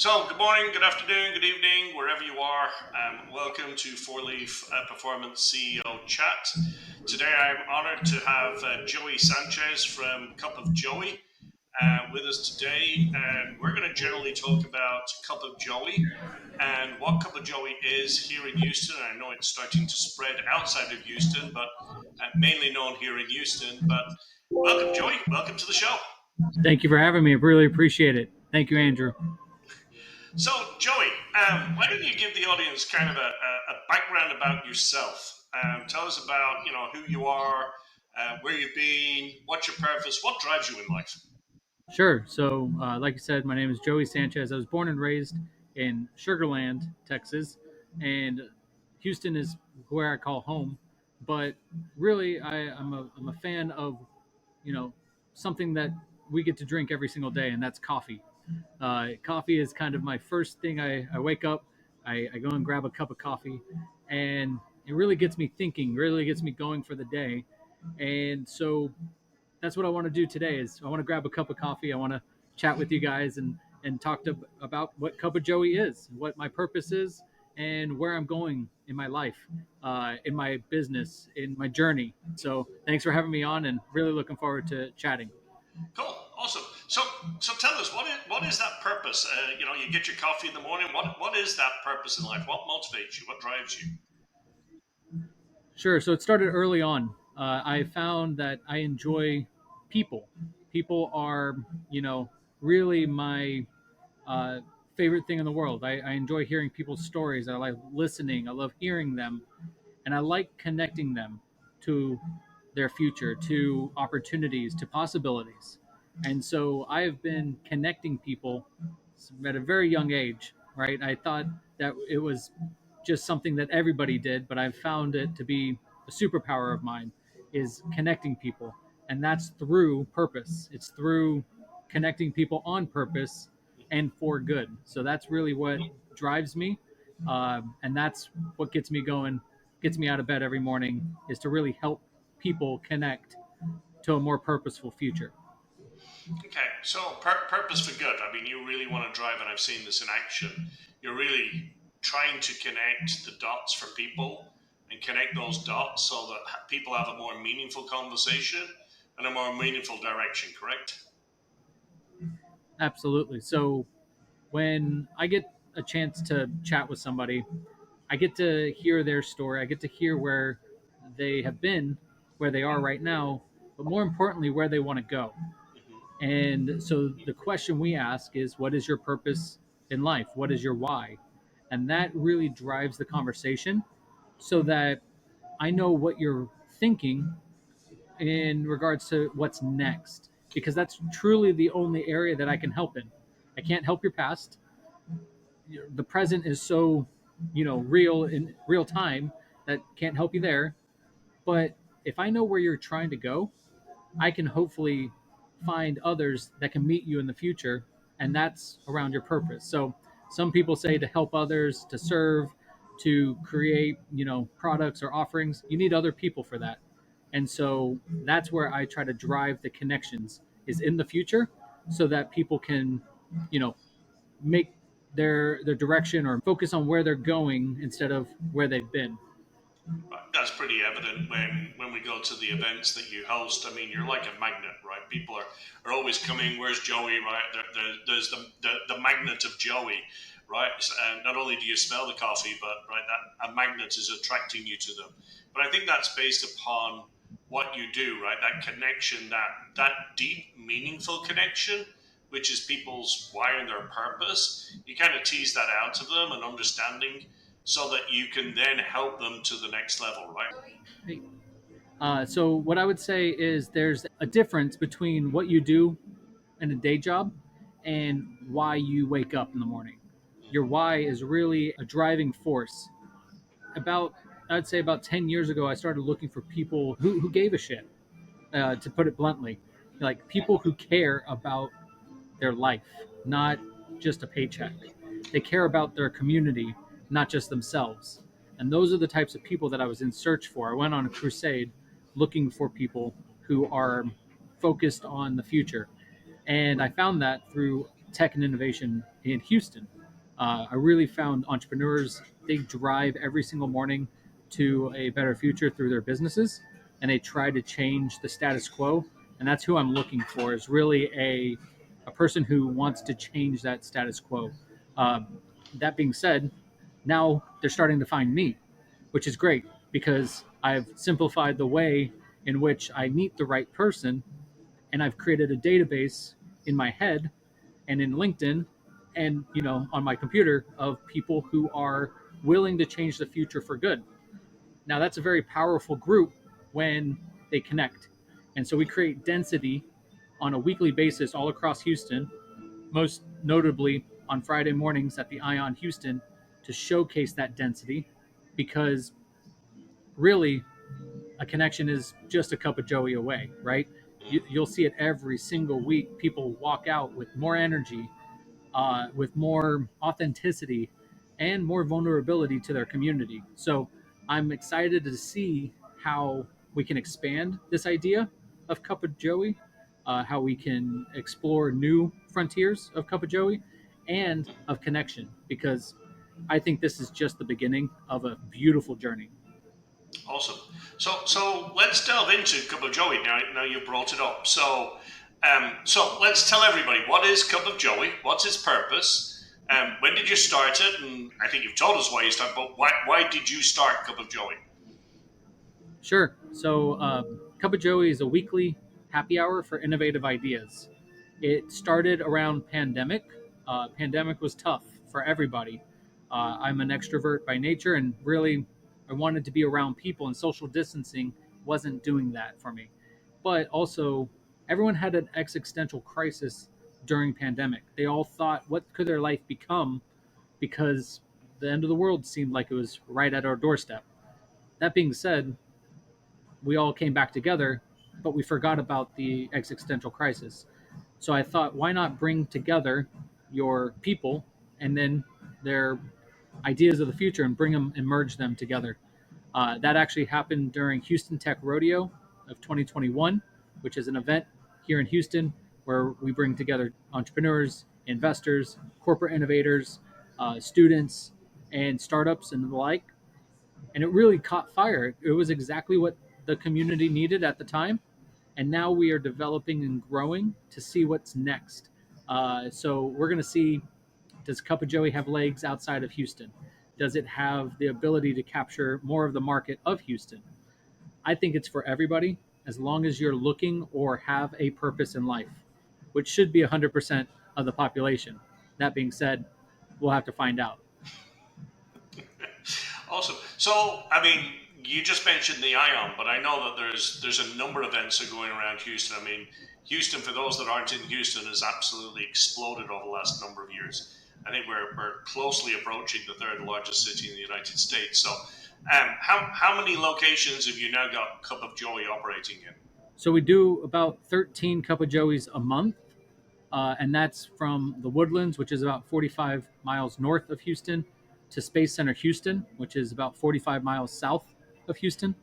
So, good morning, good afternoon, good evening, wherever you are. Welcome to Four Leaf Performance CEO Chat. Today, I'm honored to have Joey Sanchez from Cup of Joey with us today. And we're going to generally talk about Cup of Joey and what Cup of Joey is here in Houston. I know it's starting to spread outside of Houston, but mainly known here in Houston. But welcome, Joey. Welcome to the show. Thank you for having me. I really appreciate it. Thank you, Andrew. So, Joey, why don't you give the audience kind of a background about yourself? Tell us about who you are, where you've been, what's your purpose, what drives you in life. Sure. So, like I said, my name is Joey Sanchez. I was born and raised in Sugar Land, Texas, and Houston is where I call home. But really, I'm a fan of you know something that we get to drink every single day, and that's coffee. Coffee is kind of my first thing. I wake up, I go and grab a cup of coffee, and it really gets me thinking, really gets me going for the day. And so that's what I want to do today is I want to grab a cup of coffee. I want to chat with you guys and talk about what Cup of Joey is, what my purpose is, and where I'm going in my life, in my business, in my journey. So thanks for having me on, and really looking forward to chatting. Cool, awesome. So tell us what is that purpose? You get your coffee in the morning. What is that purpose in life? What motivates you? What drives you? Sure. So it started early on. I found that I enjoy people. People are, you know, really my uh, favorite thing in the world. I enjoy hearing people's stories. I like listening. I love hearing them. And I like connecting them to their future, to opportunities, to possibilities. And so I have been connecting people at a very young age, right? I thought that it was just something that everybody did, but I've found it to be a superpower of mine is connecting people. And that's through purpose. It's through connecting people on purpose and for good. So that's really what drives me. And that's what gets me going, gets me out of bed every morning is to really help people connect to a more purposeful future. Okay, so purpose for good. I mean, you really want to drive, and I've seen this in action. You're really trying to connect the dots for people and connect those dots so that people have a more meaningful conversation and a more meaningful direction, correct? Absolutely. So when I get a chance to chat with somebody, I get to hear their story. I get to hear where they have been, where they are right now, but more importantly, where they want to go. Hmm. And so the question we ask is, what is your purpose in life? What is your why? And that really drives the conversation so that I know what you're thinking in regards to what's next, because that's truly the only area that I can help in. I can't help your past. The present is so, real in real time that can't help you there. But if I know where you're trying to go, I can hopefully find others that can meet you in the future, and that's around your purpose. So some people say to help others, to serve, to create, products or offerings, you need other people for that. And so that's where I try to drive the connections is in the future so that people can, you know, make their direction or focus on where they're going instead of where they've been. That's pretty evident when we go to the events that you host. I mean, you're like a magnet, right? People are always coming. Where's Joey, right? There's the magnet of Joey, right? And not only do you smell the coffee, but right, that a magnet is attracting you to them. But I think that's based upon what you do, right? That connection, that deep, meaningful connection, which is people's why and their purpose. You kind of tease that out to them and understanding so that you can then help them to the next level, right? So what I would say is there's a difference between what you do in a day job and why you wake up in the morning. Your why is really a driving force. About I'd say about 10 years ago, I started looking for people who gave a shit, to put it bluntly, like people who care about their life, not just a paycheck. They care about their community, not just themselves. And those are the types of people that I was in search for. I went on a crusade looking for people who are focused on the future. And I found that through tech and innovation in Houston. I really found entrepreneurs, they drive every single morning to a better future through their businesses, and they try to change the status quo. And that's who I'm looking for, is really a person who wants to change that status quo. That being said, now they're starting to find me, which is great because I've simplified the way in which I meet the right person, and I've created a database in my head and in LinkedIn and on my computer of people who are willing to change the future for good. Now that's a very powerful group when they connect. And so we create density on a weekly basis all across Houston, most notably on Friday mornings at the Ion Houston, to showcase that density, because really a connection is just a cup of Joey away, right? You'll see it every single week. People walk out with more energy, with more authenticity, and more vulnerability to their community. So I'm excited to see how we can expand this idea of Cup of Joey, how we can explore new frontiers of Cup of Joey and of connection, because I think this is just the beginning of a beautiful journey. Awesome. So let's delve into Cup of Joey now. Now you've brought it up. So let's tell everybody, what is Cup of Joey? What's its purpose? When did you start it? And I think you've told us why you started, but why did you start Cup of Joey? Sure. So, Cup of Joey is a weekly happy hour for innovative ideas. It started around pandemic. Pandemic was tough for everybody. I'm an extrovert by nature, and really, I wanted to be around people, and social distancing wasn't doing that for me. But also, everyone had an existential crisis during pandemic. They all thought, what could their life become? Because the end of the world seemed like it was right at our doorstep. That being said, we all came back together, but we forgot about the existential crisis. So I thought, why not bring together your people and then their ideas of the future and bring them and merge them together? That actually happened during Houston Tech Rodeo of 2021, which is an event here in Houston where we bring together entrepreneurs, investors, corporate innovators, students, and startups and the like, and it really caught fire. It was exactly what the community needed at the time, and now we are developing and growing to see what's next. So we're going to see, does Cup of Joey have legs outside of Houston? Does it have the ability to capture more of the market of Houston? I think it's for everybody, as long as you're looking or have a purpose in life, which should be 100% of the population. That being said, we'll have to find out. Awesome. So, I mean, you just mentioned the Ion, but I know that there's a number of events that are going around Houston. I mean, Houston, for those that aren't in Houston, has absolutely exploded over the last number of years. I think we're closely approaching the third largest city in the United States. So, how many locations have you now got Cup of Joey operating in? So we do about 13 Cup of Joeys a month, and that's from the Woodlands, which is about 45 miles north of Houston, to Space Center Houston, which is about 45 miles south of Houston,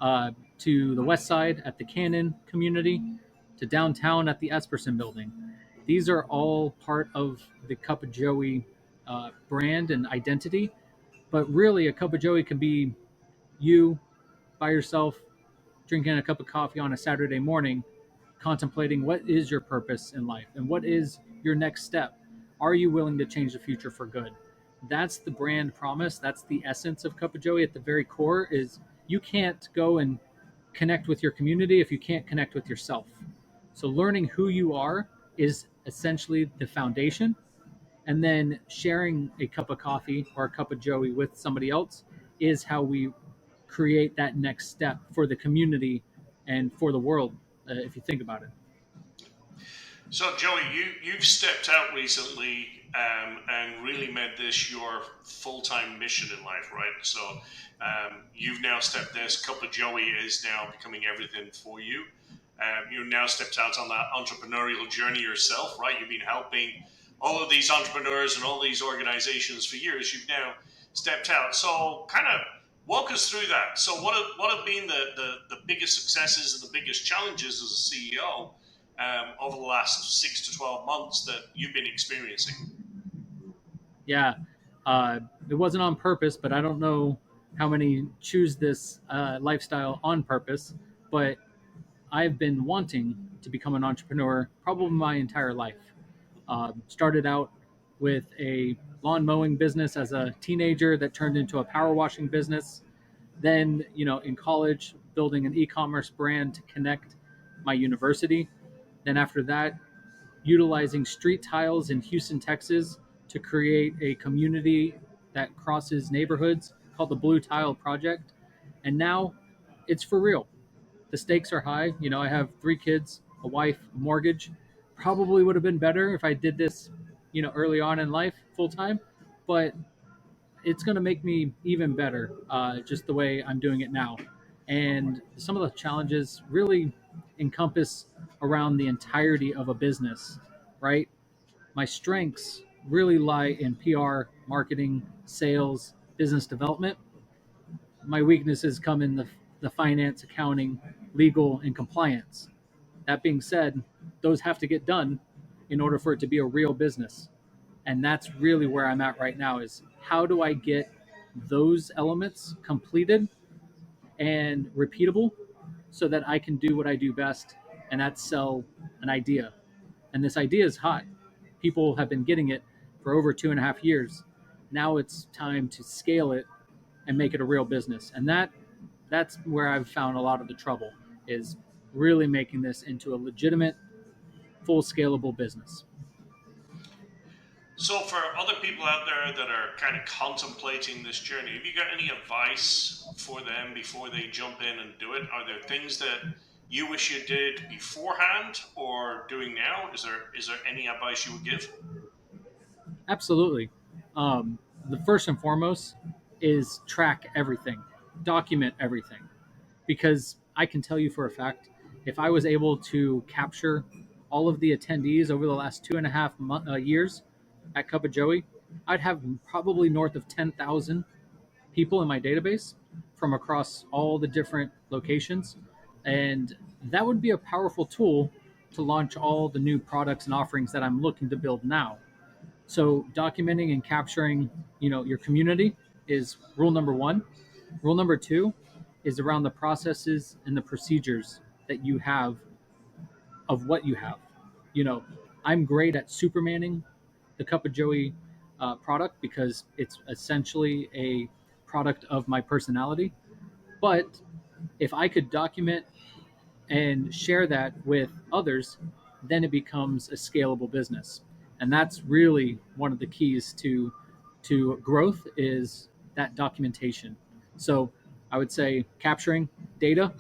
to the west side at the Cannon community, to downtown at the Esperson building. These are all part of the Cup of Joey brand and identity, but really a Cup of Joey can be you by yourself drinking a cup of coffee on a Saturday morning, contemplating what is your purpose in life and what is your next step. Are you willing to change the future for good? That's the brand promise. That's the essence of Cup of Joey at the very core, is you can't go and connect with your community if you can't connect with yourself. So learning who you are is essentially the foundation, and then sharing a cup of coffee or a cup of Joey with somebody else is how we create that next step for the community and for the world, if you think about it. So, Joey, you've stepped out recently and really made this your full time mission in life, right? So, you've now stepped. This Cup of Joey is now becoming everything for you. You now stepped out on that entrepreneurial journey yourself, right? You've been helping all of these entrepreneurs and all these organizations for years. You've now stepped out. So, kind of walk us through that. So, what have been the biggest successes and the biggest challenges as a CEO over the last 6 to 12 months that you've been experiencing? Yeah, uh, it wasn't on purpose, but I don't know how many choose this lifestyle on purpose. But I've been wanting to become an entrepreneur probably my entire life. Started out with a lawn mowing business as a teenager that turned into a power washing business. Then, in college, building an e-commerce brand to connect my university. Then after that, utilizing street tiles in Houston, Texas to create a community that crosses neighborhoods called the Blue Tile Project. And now it's for real. The stakes are high. I have 3 kids, a wife, a mortgage. Probably would have been better if I did this, early on in life full time, but it's going to make me even better just the way I'm doing it now. And some of the challenges really encompass around the entirety of a business, right? My strengths really lie in PR, marketing, sales, business development. My weaknesses come in the finance, accounting, legal, and compliance. That being said, those have to get done in order for it to be a real business. And that's really where I'm at right now is how do I get those elements completed and repeatable so that I can do what I do best, and that's sell an idea. And this idea is hot. People have been getting it for over 2.5 years. Now it's time to scale it and make it a real business. And that's where I've found a lot of the trouble is really making this into a legitimate, full scalable business. So, for other people out there that are kind of contemplating this journey, have you got any advice for them before they jump in and do it? Are there things that you wish you did beforehand or doing now? Is there any advice you would give? Absolutely. The first and foremost is track everything, document everything, because I can tell you for a fact, if I was able to capture all of the attendees over the last 2.5 years at Cup of Joey, I'd have probably north of 10,000 people in my database from across all the different locations. And that would be a powerful tool to launch all the new products and offerings that I'm looking to build now. So documenting and capturing, your community is rule number one. Rule number two is around the processes and the procedures that you have of what you have. You know, I'm great at supermaning the Cup of Joey product because it's essentially a product of my personality. But if I could document and share that with others, then it becomes a scalable business. And that's really one of the keys to growth is that documentation. So I would say capturing data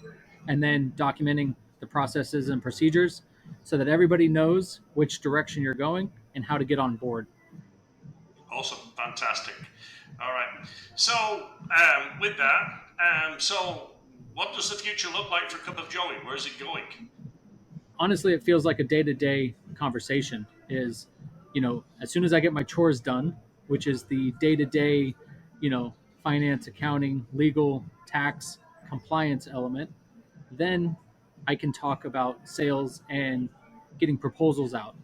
and then documenting the processes and procedures so that everybody knows which direction you're going and how to get on board. Awesome, fantastic. All right. So, with that, so what does the future look like for Cup of Joey? Where's it going? Honestly, it feels like a day-to-day conversation is, as soon as I get my chores done, which is the day-to-day, you know finance, accounting, legal, tax, compliance element, then I can talk about sales and getting proposals out.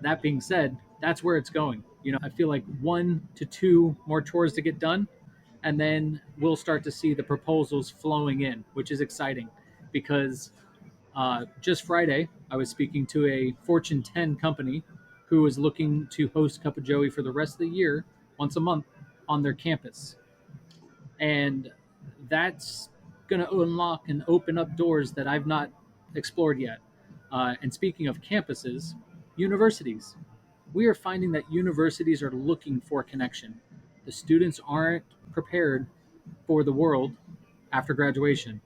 That being said, that's where it's going. I feel like 1 to 2 more chores to get done, and then we'll start to see the proposals flowing in, which is exciting because just Friday, I was speaking to a Fortune 10 company who was looking to host Cup of Joey for the rest of the year, once a month, on their campus. And that's going to unlock and open up doors that I've not explored yet. And speaking of campuses, universities. We are finding that universities are looking for connection. The students aren't prepared for the world after graduation,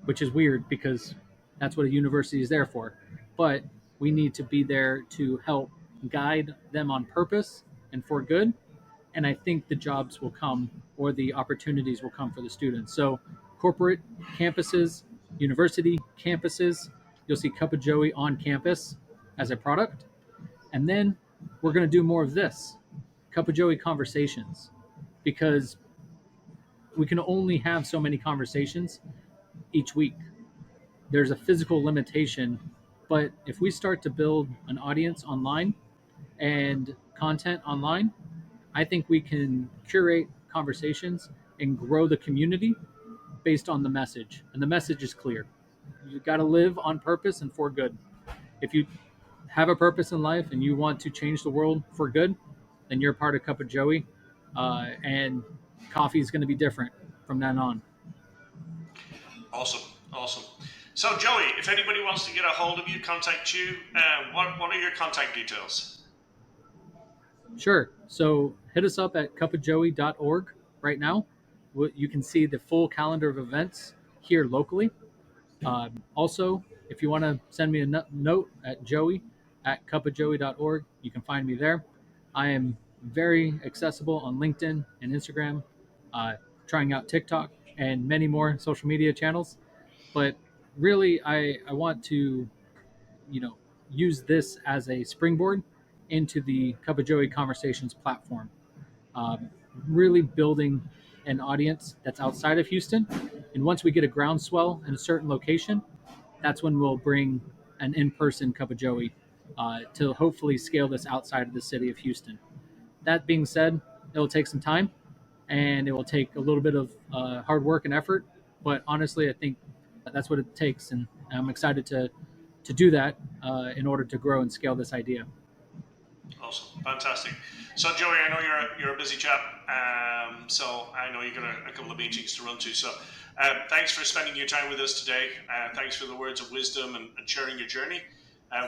which is weird because that's what a university is there for. But we need to be there to help guide them on purpose and for good. And I think the jobs will come or the opportunities will come for the students. So, corporate campuses, university campuses, you'll see Cup of Joey on campus as a product. And then we're going to do more of this Cup of Joey conversations because we can only have so many conversations each week. There's a physical limitation. But if we start to build an audience online and content online, I think we can curate conversations and grow the community based on the message. And the message is clear. You got to live on purpose and for good. If you have a purpose in life and you want to change the world for good, then you're part of Cup of Joey. And coffee is going to be different from then on. Awesome, awesome. So, Joey, if anybody wants to get a hold of you, contact you, what are your contact details? Sure. So hit us up at cupofjoey.org right now. You can see the full calendar of events here locally. Also, if you want to send me a note at joey at cupofjoey.org, you can find me there. I am very accessible on LinkedIn and Instagram, uh, trying out TikTok and many more social media channels. But really, I want to, you know, use this as a springboard into the Cup of Joey Conversations platform. Um, Really building an audience that's outside of Houston. And once we get a groundswell in a certain location, that's when we'll bring an in-person Cup of Joey to hopefully scale this outside of the city of Houston. That being said, it'll take some time and it will take a little bit of hard work and effort. But honestly, I think that's what it takes, and I'm excited to do that in order to grow and scale this idea. Awesome, fantastic. So, Joey, I know you're a busy chap, so I know you've got a couple of meetings to run to. So, thanks for spending your time with us today. Thanks for the words of wisdom and sharing your journey.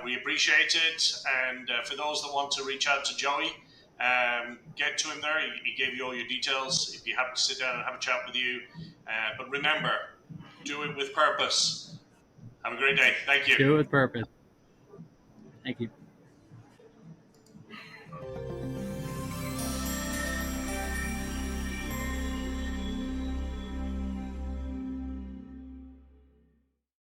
We appreciate it. And for those that want to reach out to Joey, get to him there. He gave you all your details. He'd be happy to sit down and have a chat with you. But remember, do it with purpose. Have a great day. Thank you. Do it with purpose. Thank you.